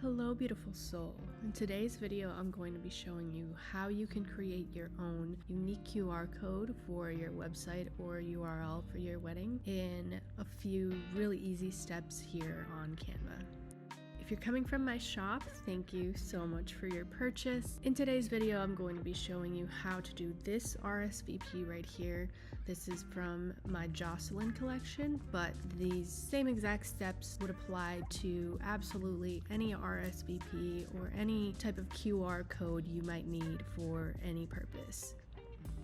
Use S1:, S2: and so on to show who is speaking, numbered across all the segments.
S1: Hello beautiful soul. In today's video I'm going to be showing you how you can create your own unique QR code for your website or URL for your wedding in a few really easy steps here on Canva. If you're coming from my shop, thank you so much for your purchase. In today's video, I'm going to be showing you how to do this RSVP right here. This is from my Jocelyn collection, but these same exact steps would apply to absolutely any RSVP or any type of QR code you might need for any purpose.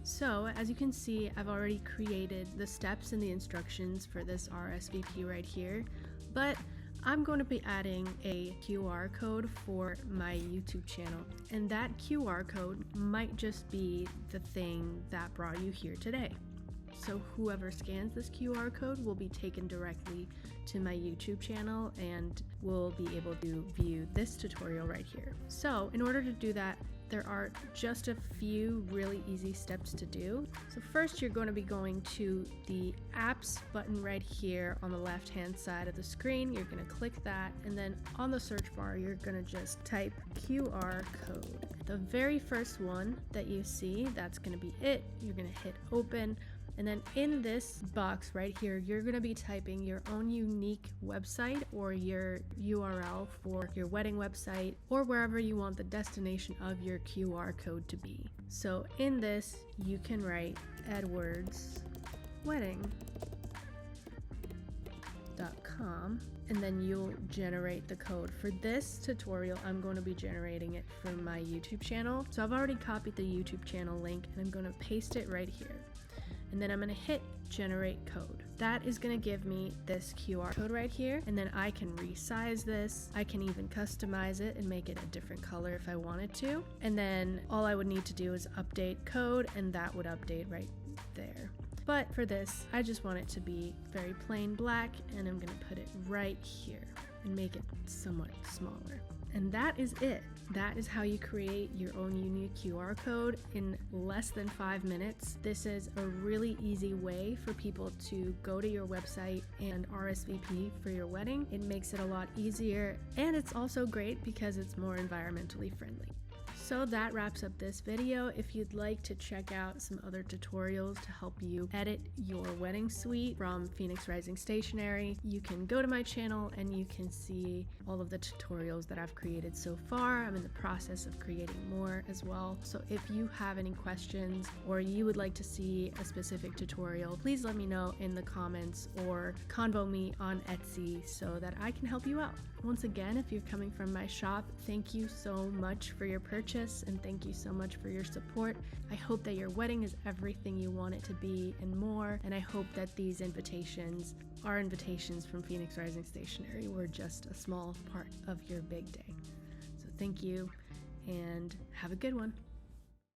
S1: So as you can see, I've already created the steps and the instructions for this RSVP right here, but I'm going to be adding a QR code for my YouTube channel, and that QR code might just be the thing that brought you here today. So whoever scans this QR code will be taken directly to my YouTube channel and will be able to view this tutorial right here. So in order to do that, there are just a few really easy steps to do. So first, you're going to be going to the apps button right here on the left hand side of the screen. You're going to click that, and then on the search bar you're going to just type QR code. The very first one that you see, that's going to be it. You're going to hit open, and then in this box right here you're going to be typing your own unique website or your URL for your wedding website or wherever you want the destination of your QR code to be. So in this you can write Edward's Wedding.com, and then you'll generate the code. For this tutorial I'm going to be generating it from my YouTube channel, so I've already copied the YouTube channel link and I'm going to paste it right here, and then I'm going to hit generate code. That is going to give me this QR code right here, and then I can resize this. I can even customize it and make it a different color if I wanted to, and then all I would need to do is update code, and that would update right there. But for this, I just want it to be very plain black, and I'm going to put it right here and make it somewhat smaller. And that is it. That is how you create your own unique QR code in less than 5 minutes. This is a really easy way for people to go to your website and RSVP for your wedding. It makes it a lot easier, and it's also great because it's more environmentally friendly. So that wraps up this video. If you'd like to check out some other tutorials to help you edit your wedding suite from Phx Rising Stationery, you can go to my channel and you can see all of the tutorials that I've created so far. I'm in the process of creating more as well. So if you have any questions or you would like to see a specific tutorial, please let me know in the comments or convo me on Etsy so that I can help you out. Once again, if you're coming from my shop, thank you so much for your purchase, and thank you so much for your support. I hope that your wedding is everything you want it to be and more, and I hope that these invitations are invitations from Phx Rising Stationery. We're just a small part of your big day. So thank you, and have a good one.